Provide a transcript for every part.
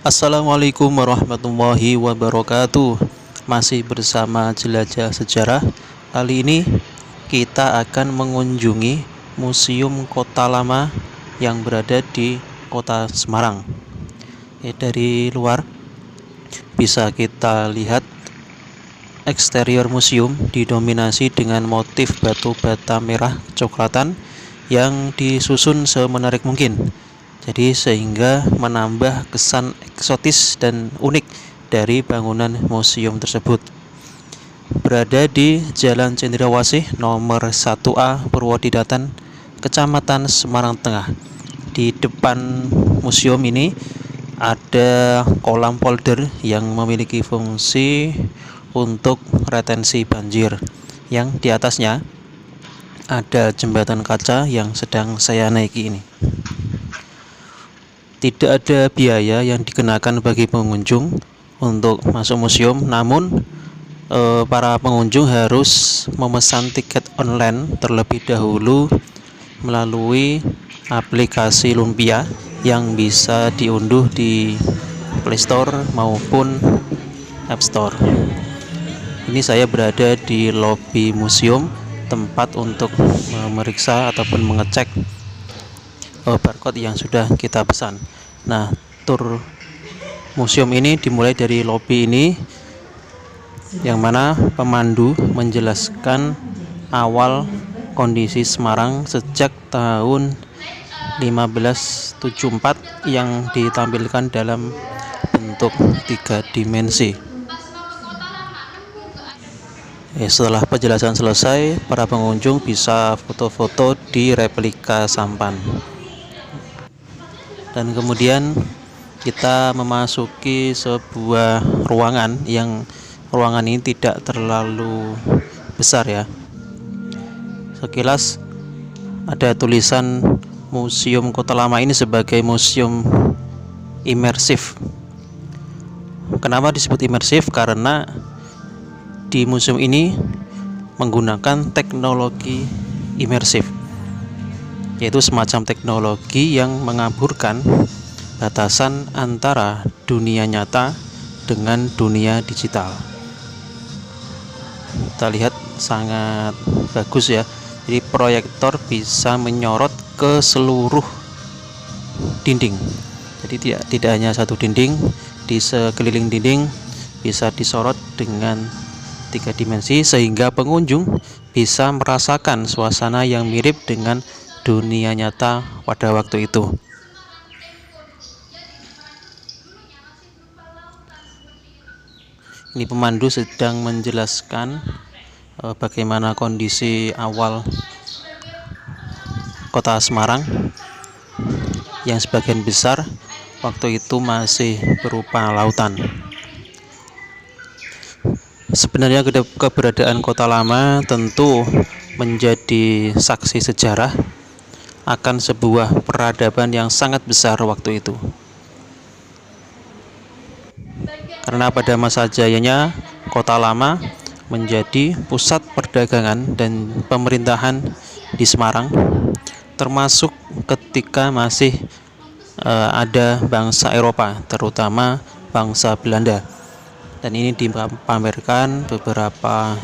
Assalamualaikum warahmatullahi wabarakatuh. Masih bersama Jelajah Sejarah. Kali ini kita akan mengunjungi Museum Kota Lama yang berada di Kota Semarang. Dari luar bisa kita lihat eksterior museum didominasi dengan motif batu bata merah kecoklatan yang disusun semenarik mungkin. Jadi sehingga menambah kesan eksotis dan unik dari bangunan museum tersebut. Berada di Jalan Cendrawasih nomor 1A Purwodidatan, Kecamatan Semarang Tengah. Di depan museum ini ada kolam polder yang memiliki fungsi untuk retensi banjir. Yang di atasnya ada jembatan kaca yang sedang saya naiki ini. Tidak ada biaya yang dikenakan bagi pengunjung untuk masuk museum, namun para pengunjung harus memesan tiket online terlebih dahulu melalui aplikasi Lumpia yang bisa diunduh di Play Store maupun App Store. Ini saya berada di lobi museum, tempat untuk memeriksa ataupun mengecek barcode yang sudah kita pesan. Nah, tur museum ini dimulai dari lobi ini, yang mana pemandu menjelaskan awal kondisi Semarang sejak tahun 1574 yang ditampilkan dalam bentuk 3 dimensi. Setelah penjelasan selesai, para pengunjung bisa foto-foto di replika sampan. Dan kemudian kita memasuki sebuah ruangan yang ruangan ini tidak terlalu besar ya. Sekilas ada tulisan Museum Kota Lama ini sebagai museum imersif. Kenapa disebut imersif? Karena di museum ini menggunakan teknologi imersif, yaitu semacam teknologi yang mengaburkan batasan antara dunia nyata dengan dunia digital. Kita lihat sangat bagus ya. Jadi proyektor bisa menyorot ke seluruh dinding. Jadi tidak hanya satu dinding, di sekeliling dinding bisa disorot dengan 3 dimensi sehingga pengunjung bisa merasakan suasana yang mirip dengan dunia nyata pada waktu itu. Ini pemandu sedang menjelaskan bagaimana kondisi awal Kota Semarang yang sebagian besar waktu itu masih berupa lautan. Sebenarnya keberadaan Kota Lama tentu menjadi saksi sejarah akan sebuah peradaban yang sangat besar waktu itu. Karena pada masa jayanya Kota Lama menjadi pusat perdagangan dan pemerintahan di Semarang, termasuk ketika masih ada bangsa Eropa, terutama bangsa Belanda. Dan ini dipamerkan beberapa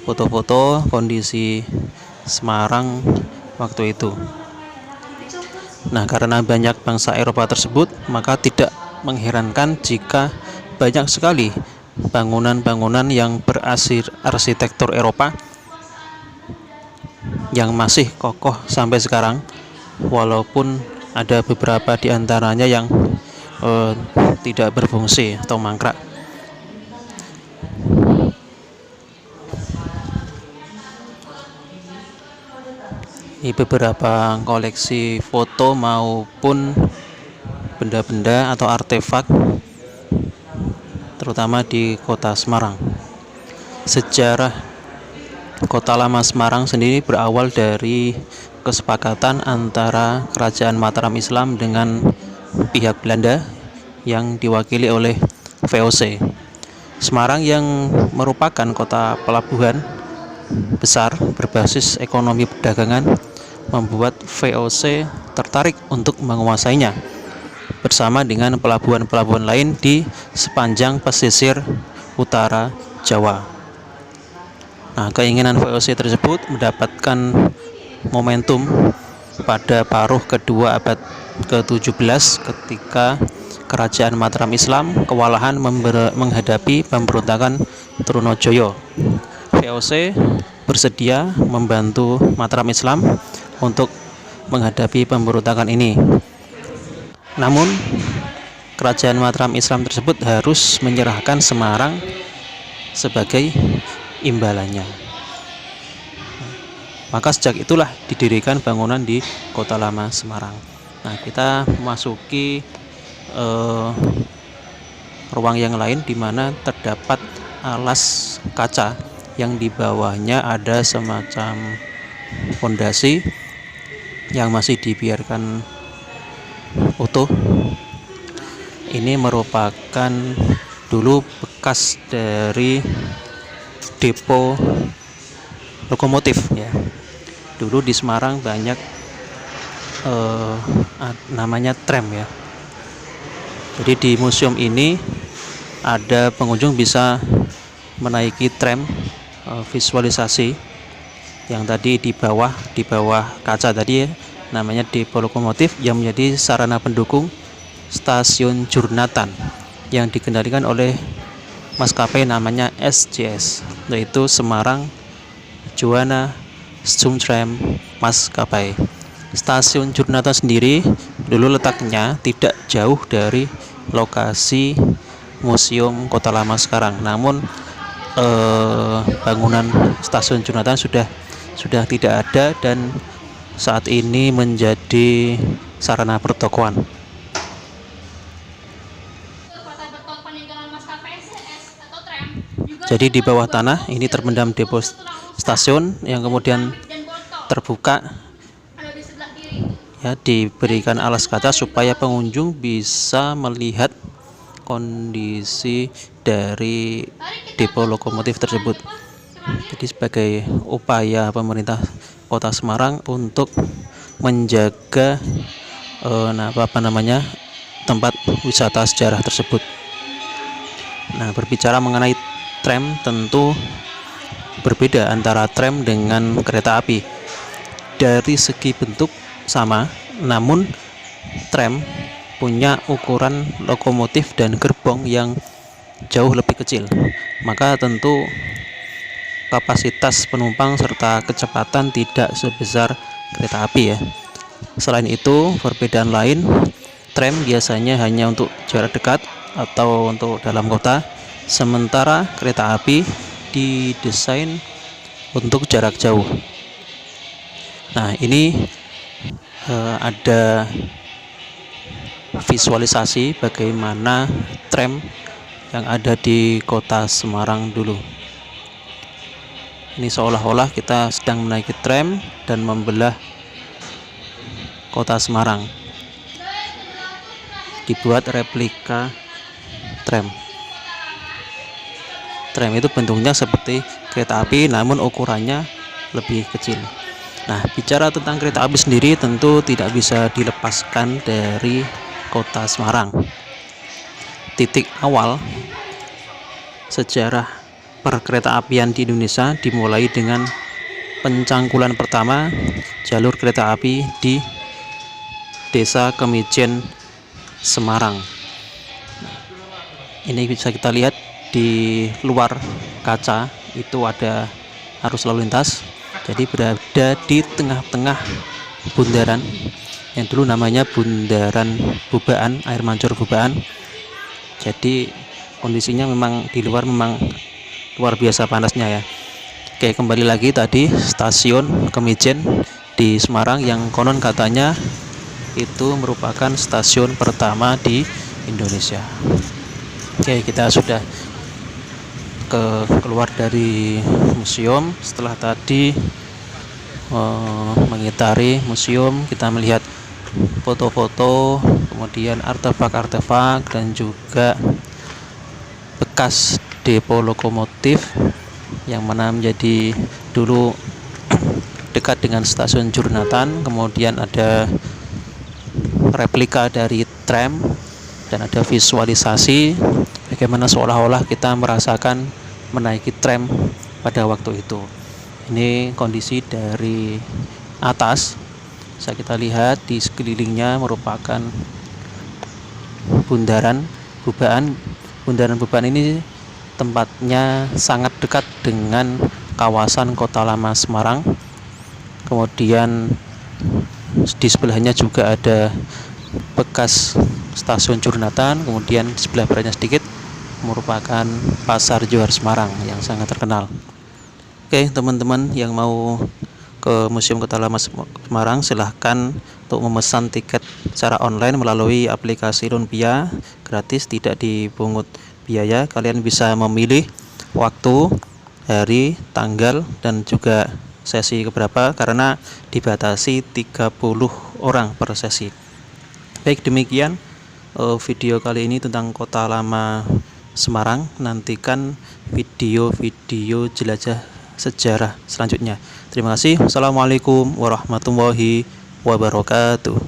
foto-foto kondisi Semarang waktu itu. Nah, karena banyak bangsa Eropa tersebut, maka tidak mengherankan jika banyak sekali bangunan-bangunan yang berarsitektur Eropa yang masih kokoh sampai sekarang, walaupun ada beberapa di antaranya yang tidak berfungsi atau mangkrak. Ini beberapa koleksi foto maupun benda-benda atau artefak, terutama di Kota Semarang. Sejarah Kota Lama Semarang sendiri berawal dari kesepakatan antara Kerajaan Mataram Islam dengan pihak Belanda yang diwakili oleh VOC. Semarang yang merupakan kota pelabuhan besar berbasis ekonomi perdagangan membuat VOC tertarik untuk menguasainya. bersama dengan pelabuhan-pelabuhan lain di sepanjang pesisir utara Jawa. Nah, keinginan VOC tersebut mendapatkan momentum pada paruh kedua abad ke-17 ketika Kerajaan Mataram Islam kewalahan menghadapi pemberontakan Trunojoyo. VOC bersedia membantu Mataram Islam untuk menghadapi pemberontakan ini. Namun, Kerajaan Mataram Islam tersebut harus menyerahkan Semarang sebagai imbalannya. Maka sejak itulah didirikan bangunan di Kota Lama Semarang. Nah, kita memasuki ruang yang lain di mana terdapat alas kaca yang di bawahnya ada semacam fondasi yang masih dibiarkan utuh. Ini merupakan dulu bekas dari depo lokomotif ya. Dulu di Semarang banyak namanya tram ya. Jadi di museum ini ada pengunjung bisa menaiki tram visualisasi yang tadi di bawah kaca tadi ya, namanya depo lokomotif yang menjadi sarana pendukung stasiun Jurnatan yang dikendalikan oleh maskapai namanya SJS, yaitu Semarang Juwana Sumtram Maskapai. Stasiun Jurnatan sendiri dulu letaknya tidak jauh dari lokasi Museum Kota Lama sekarang. Namun bangunan Stasiun Jurnatan sudah tidak ada dan saat ini menjadi sarana pertokoan. Jadi di bawah tanah ini terpendam depo stasiun yang kemudian terbuka ya, diberikan alas kaca supaya pengunjung bisa melihat kondisi dari depo lokomotif tersebut. Jadi sebagai upaya pemerintah Kota Semarang untuk menjaga tempat wisata sejarah tersebut. Nah, berbicara mengenai tram, tentu berbeda antara tram dengan kereta api. Dari segi bentuk sama, namun tram punya ukuran lokomotif dan gerbong yang jauh lebih kecil. Maka tentu kapasitas penumpang serta kecepatan tidak sebesar kereta api ya. Selain itu, perbedaan lain, tram biasanya hanya untuk jarak dekat atau untuk dalam kota, sementara kereta api didesain untuk jarak jauh. Nah, ini ada visualisasi bagaimana tram yang ada di Kota Semarang dulu. Ini seolah-olah kita sedang menaiki tram dan membelah Kota Semarang. Dibuat replika tram. Tram itu bentuknya seperti kereta api namun ukurannya lebih kecil. Nah, bicara tentang kereta api sendiri tentu tidak bisa dilepaskan dari Kota Semarang. Titik awal sejarah perkereta apian di Indonesia dimulai dengan pencangkulan pertama jalur kereta api di Desa Kemijen, Semarang. Ini bisa kita lihat di luar kaca itu ada arus lalu lintas. Jadi berada di tengah-tengah bundaran yang dulu namanya Bundaran Bubaan, Air Mancur Bubaan. Jadi kondisinya memang di luar memang luar biasa panasnya ya. Oke, kembali lagi tadi stasiun Kemijen di Semarang yang konon katanya itu merupakan stasiun pertama di Indonesia. Oke, kita sudah keluar dari museum. Setelah tadi mengitari museum, kita melihat foto-foto, kemudian artefak-artefak dan juga bekas depo lokomotif yang mana menjadi dulu dekat dengan stasiun Jurnatan. Kemudian ada replika dari tram dan ada visualisasi bagaimana seolah-olah kita merasakan menaiki tram pada waktu itu. Ini kondisi dari atas. Bisa kita lihat di sekelilingnya merupakan bundaran Bubaan. Bundaran Bubaan ini tempatnya sangat dekat dengan kawasan Kota Lama Semarang. Kemudian di sebelahnya juga ada bekas stasiun Jurnatan. Kemudian di sebelah baratnya sedikit merupakan Pasar Johar Semarang yang sangat terkenal. Oke, teman-teman yang mau ke Museum Kota Lama Semarang, silahkan untuk memesan tiket secara online melalui aplikasi Lumpia, gratis, tidak dipungut biaya. Kalian bisa memilih waktu, hari, tanggal, dan juga sesi keberapa, karena dibatasi 30 orang per sesi. Baik, demikian video kali ini tentang Kota Lama Semarang. Nantikan video-video jelajah sejarah selanjutnya. Terima kasih. Wassalamualaikum warahmatullahi wabarakatuh.